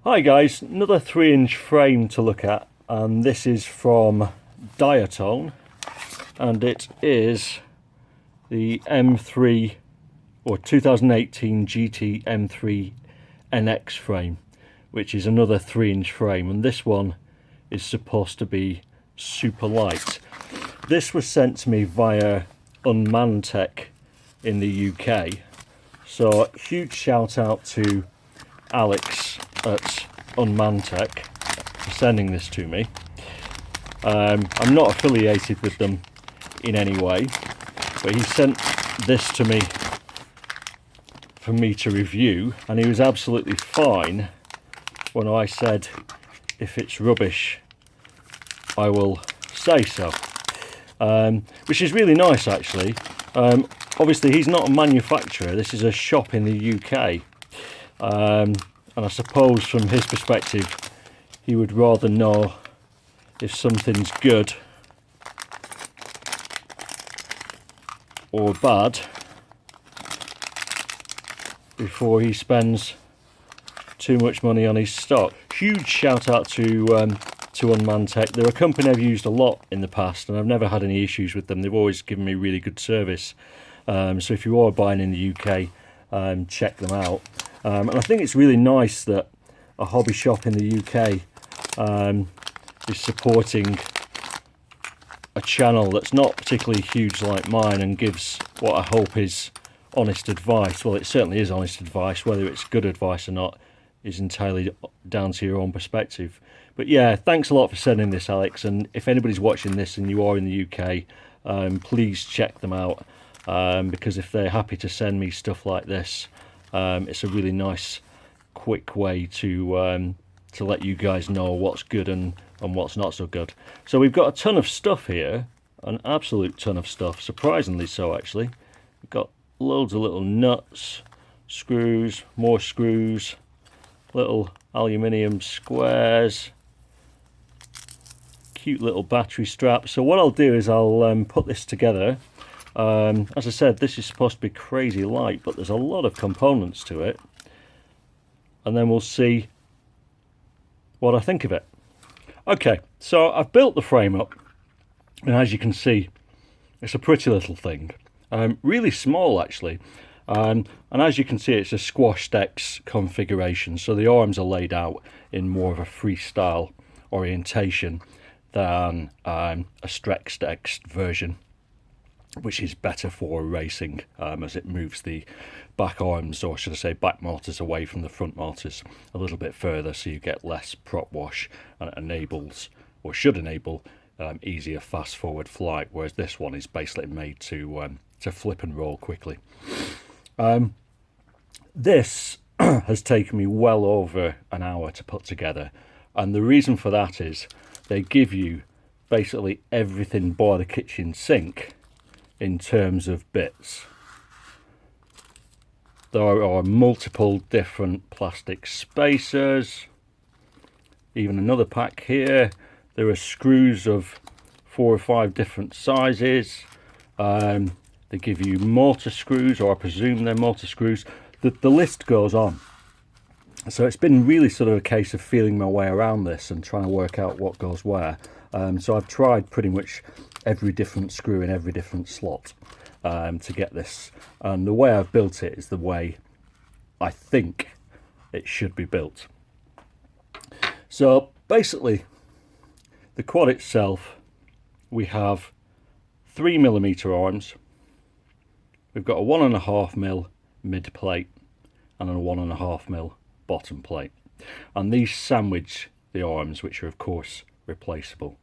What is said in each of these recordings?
Hi guys, another 3-inch frame to look at, and this is from Diatone, and it is the M3 or 2018 GT-M3 NX frame, which is another 3-inch frame, and this one is supposed to be super light. This was sent to me via Unmanned Tech in the UK, so huge shout out to Alex at Unmanned Tech for sending this to me. I'm not affiliated with them in any way, but he sent this to me for me to review, and he was absolutely fine when I said if it's rubbish I will say so, which is really nice actually. Obviously he's not a manufacturer, this is a shop in the UK, and I suppose from his perspective he would rather know if something's good or bad before he spends too much money on his stock. Huge shout out to Unmanned Tech. They're a company I've used a lot in the past and I've never had any issues with them. They've always given me really good service. So if you are buying in the UK, check them out. And I think it's really nice that a hobby shop in the UK is supporting a channel that's not particularly huge like mine and gives what I hope is honest advice. Well, it certainly is honest advice. Whether it's good advice or not is entirely down to your own perspective. But yeah, thanks a lot for sending this, Alex, and if anybody's watching this and you are in the UK, please check them out, because if they're happy to send me stuff like this, it's a really nice quick way to let you guys know what's good and what's not so good. So we've got a ton of stuff here, an absolute ton of stuff, surprisingly so actually. We've got loads of little nuts, screws, more screws, little aluminium squares, cute little battery straps. So what I'll do is I'll put this together. As I said, this is supposed to be crazy light, but there's a lot of components to it, and then we'll see what I think of it. Okay, so I've built the frame up, and as you can see, it's a pretty little thing, really small actually, and as you can see, it's a squashed X configuration, so the arms are laid out in more of a freestyle orientation than a stretched X version, which is better for racing, as it moves the back arms, or should I say back motors, away from the front motors a little bit further, so you get less prop wash, and it enables, or should enable, easier fast forward flight, whereas this one is basically made to flip and roll quickly. This has taken me well over an hour to put together, and the reason for that is they give you basically everything by the kitchen sink in terms of bits. There are multiple different plastic spacers, even another pack here. There are screws of 4 or 5 different sizes. They give you mortar screws, or I presume they're mortar screws. The list goes on. So it's been really sort of a case of feeling my way around this and trying to work out what goes where. So I've tried pretty much every different screw in every different slot to get this, and the way I've built it is the way I think it should be built. So basically, the quad itself, we have 3mm arms, we've got a 1.5mm mid plate and a 1.5mm bottom plate, and these sandwich the arms, which are of course replaceable.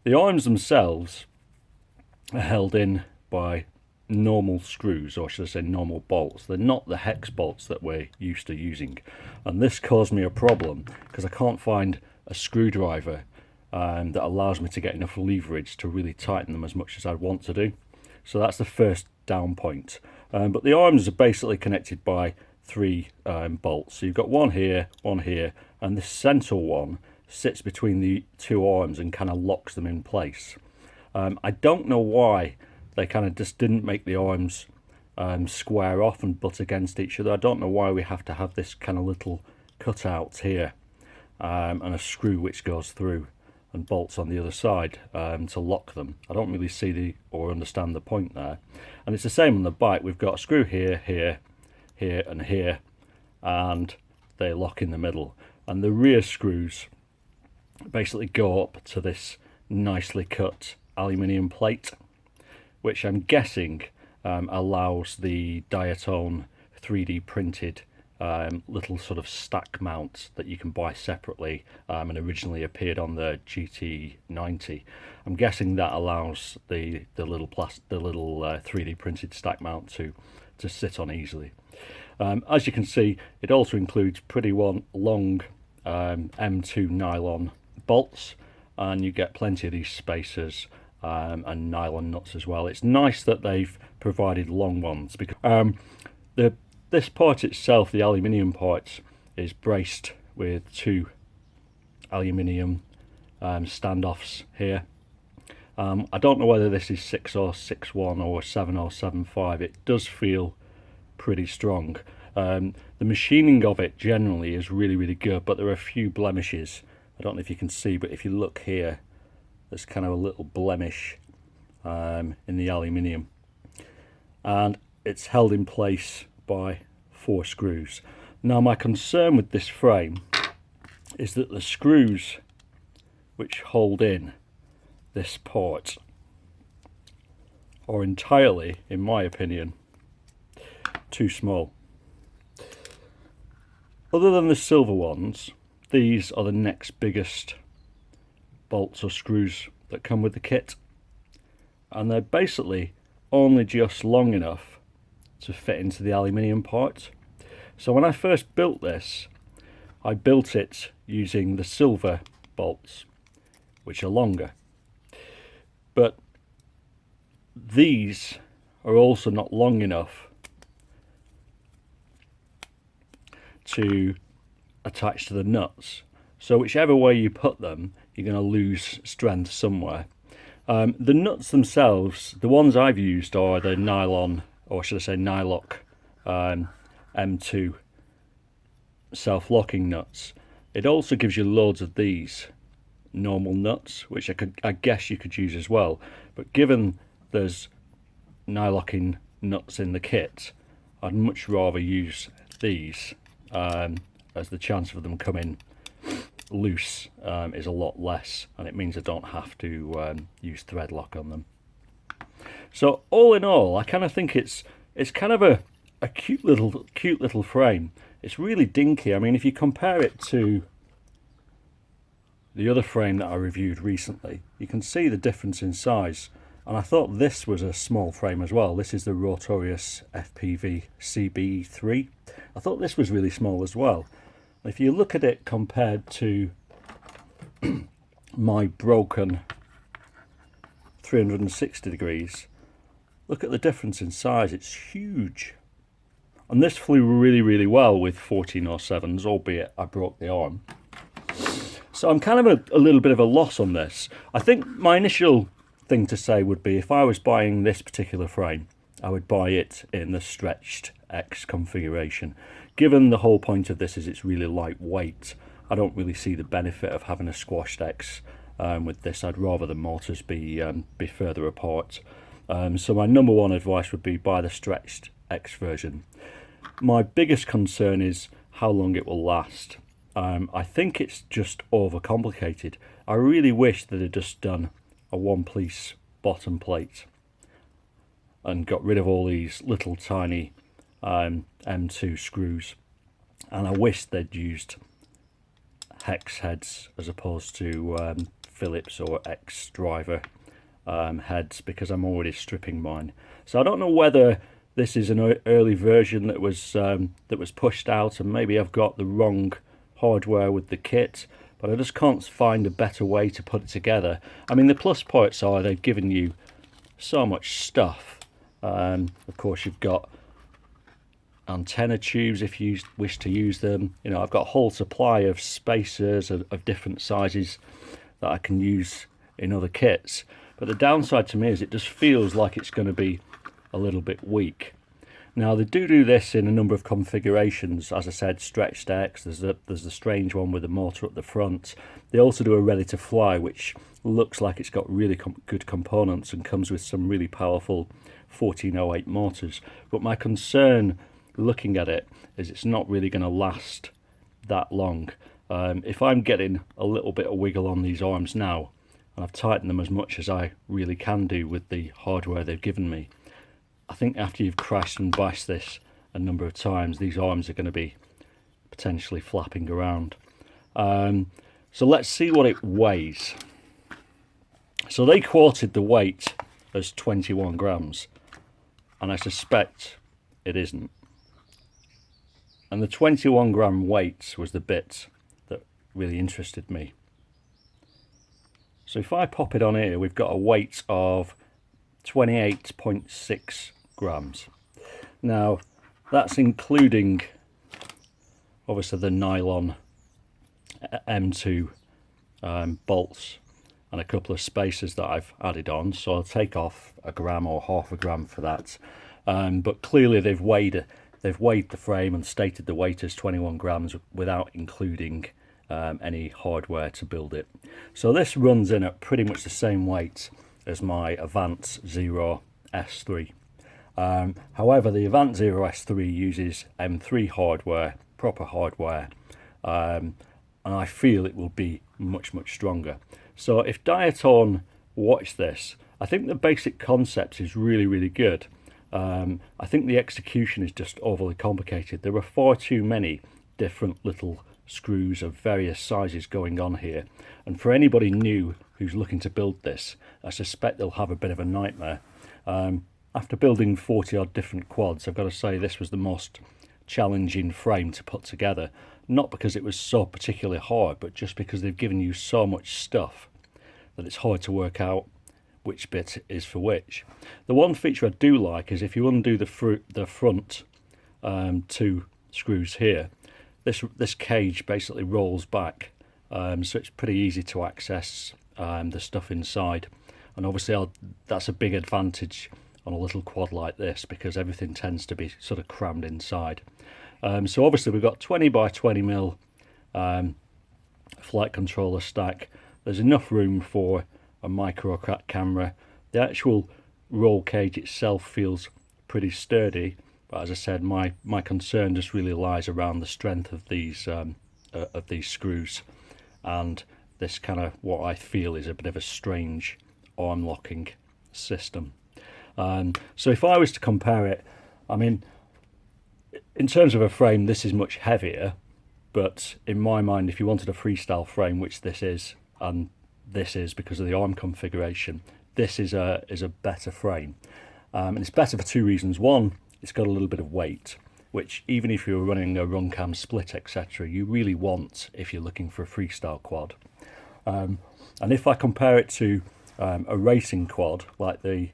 The arms themselves are held in by normal screws, or should I say normal bolts. They're not the hex bolts that we're used to using, and this caused me a problem because I can't find a screwdriver that allows me to get enough leverage to really tighten them as much as I'd want to do. So that's the first down point. But the arms are basically connected by 3 bolts. So you've got one here, and this central one sits between the 2 arms and kind of locks them in place. I don't know why they kind of just didn't make the arms square off and butt against each other. I don't know why we have to have this kind of little cutout here, and a screw which goes through and bolts on the other side to lock them. I don't really see or understand the point there. And it's the same on the bike. We've got a screw here, here, here and here, and they lock in the middle. And the rear screws basically go up to this nicely cut aluminium plate, which I'm guessing allows the Diatone 3D printed little sort of stack mount that you can buy separately and originally appeared on the GT-M3. I'm guessing that allows the little 3D printed stack mount to sit on easily. As you can see, it also includes pretty long M2 nylon bolts, and you get plenty of these spacers and nylon nuts as well. It's nice that they've provided long ones, because this part itself, the aluminium part, is braced with two aluminium standoffs here. I don't know whether this is 6 or 6.1 or 7 or 7.5. It does feel pretty strong. The machining of it generally is really good, but there are a few blemishes. I don't know if you can see, but if you look here, there's kind of a little blemish in the aluminium, and it's held in place by 4 screws. Now, my concern with this frame is that the screws which hold in this part are entirely, in my opinion, too small. Other than the silver ones, these are the next biggest bolts or screws that come with the kit, and they're basically only just long enough to fit into the aluminium part. So when I first built this, I built it using the silver bolts, which are longer, but these are also not long enough to attach to the nuts. So whichever way you put them, you're going to lose strength somewhere. The nuts themselves, the ones I've used are the nylon, or should I say Nylock M2 self-locking nuts. It also gives you loads of these normal nuts, which I guess you could use as well, but given there's Nylocking nuts in the kit, I'd much rather use these, as the chance of them coming loose is a lot less, and it means I don't have to use thread lock on them. So all in all, I kind of think it's kind of a cute little frame. It's really dinky. I mean, if you compare it to the other frame that I reviewed recently, you can see the difference in size. And I thought this was a small frame as well. This is the Rotorius FPV CB3. I thought this was really small as well. If you look at it compared to my broken 360 degrees, look at the difference in size. It's huge. And this flew really well with 1407s, albeit I broke the arm. So I'm kind of a little bit of a loss on this. I think my initial thing to say would be, if I was buying this particular frame, I would buy it in the stretched X configuration. Given the whole point of this is it's really lightweight, I don't really see the benefit of having a squashed X with this. I'd rather the motors be further apart. So my number one advice would be buy the stretched X version. My biggest concern is how long it will last. I think it's just overcomplicated. I really wish that they'd just done a one-piece bottom plate and got rid of all these little tiny M2 screws, and I wish they'd used hex heads as opposed to Phillips or X driver heads, because I'm already stripping mine. So I don't know whether this is an early version that was pushed out, and maybe I've got the wrong hardware with the kit, but I just can't find a better way to put it together. I mean, the plus points are they've given you so much stuff. Of course, you've got antenna tubes if you wish to use them. You know, I've got a whole supply of spacers of different sizes that I can use in other kits. But the downside to me is it just feels like it's going to be a little bit weak. Now they do this in a number of configurations. As I said, stretched X, there's the strange one with the motor at the front. They also do a ready to fly, which looks like it's got really good components and comes with some really powerful 1408 motors. But my concern looking at it is it's not really going to last that long. If I'm getting a little bit of wiggle on these arms now, and I've tightened them as much as I really can do with the hardware they've given me, I think after you've crashed and bashed this a number of times, these arms are going to be potentially flapping around. So let's see what it weighs. So they quoted the weight as 21 grams, and I suspect it isn't. And the 21 gram weight was the bit that really interested me. So if I pop it on here, we've got a weight of 28.6 grams. Now that's including obviously the nylon M2 bolts and a couple of spacers that I've added on, so I'll take off a gram or half a gram for that. But clearly they've weighed the frame and stated the weight as 21 grams without including any hardware to build it. So this runs in at pretty much the same weight as my Avant Zero S3. However, the Avant Zero S3 uses M3 hardware, proper hardware, and I feel it will be much stronger. So if Diatone watch this, I think the basic concept is really good. I think the execution is just overly complicated. There are far too many different little screws of various sizes going on here, and for anybody new who's looking to build this, I suspect they'll have a bit of a nightmare. After building 40 odd different quads, I've got to say this was the most challenging frame to put together, not because it was so particularly hard, but just because they've given you so much stuff that it's hard to work out which bit is for which. The one feature I do like is if you undo the front two screws here, this cage basically rolls back, so it's pretty easy to access the stuff inside. And obviously that's a big advantage on a little quad like this, because everything tends to be sort of crammed inside. So obviously we've got 20 by 20 mil flight controller stack. There's enough room for a micro camera. The actual roll cage itself feels pretty sturdy, but as I said, my concern just really lies around the strength of these screws and this kind of what I feel is a bit of a strange arm locking system. So if I was to compare it, I mean, in terms of a frame, this is much heavier, but in my mind, if you wanted a freestyle frame, which this is, and this is because of the arm configuration, this is a better frame. And it's better for two reasons. One, it's got a little bit of weight, which even if you're running a run cam split, etc., you really want if you're looking for a freestyle quad. And if I compare it to a racing quad like the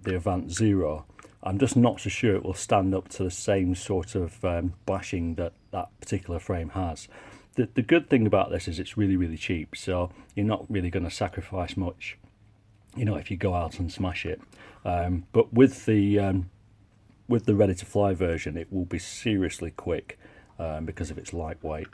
Avant Zero, I'm just not so sure it will stand up to the same sort of bashing that particular frame has. The good thing about this is it's really cheap, so you're not really going to sacrifice much, you know, if you go out and smash it. But with the ready to fly version, it will be seriously quick because of its lightweight.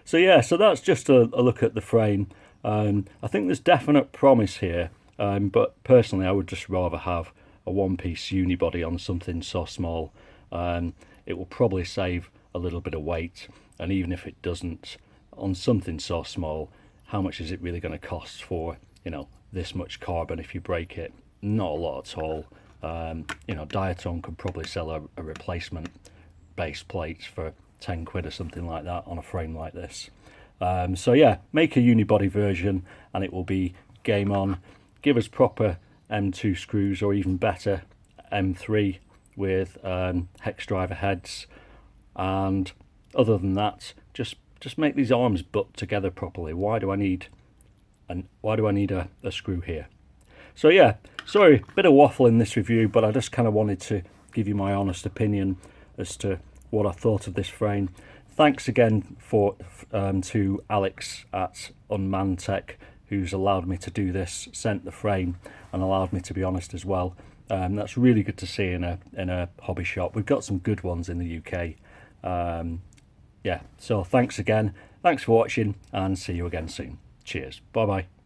So yeah, so that's just a look at the frame. I think there's definite promise here, but personally I would just rather have a one-piece unibody on something so small. It will probably save a little bit of weight, and even if it doesn't, on something so small, how much is it really going to cost for, you know, this much carbon if you break it? Not a lot at all. You know, Diatone could probably sell a replacement base plate for 10 quid or something like that on a frame like this. So yeah, make a unibody version and it will be game on. Give us proper M2 screws, or even better, M3 with hex driver heads, and other than that, just make these arms butt together properly. Why do I need a screw here? So yeah, sorry, bit of waffle in this review, but I just kind of wanted to give you my honest opinion as to what I thought of this frame. Thanks again to Alex at Unmanned Tech, who's allowed me to do this, sent the frame, and allowed me to be honest as well. That's really good to see in a hobby shop. We've got some good ones in the UK. Yeah, so thanks again. Thanks for watching, and see you again soon. Cheers. Bye bye.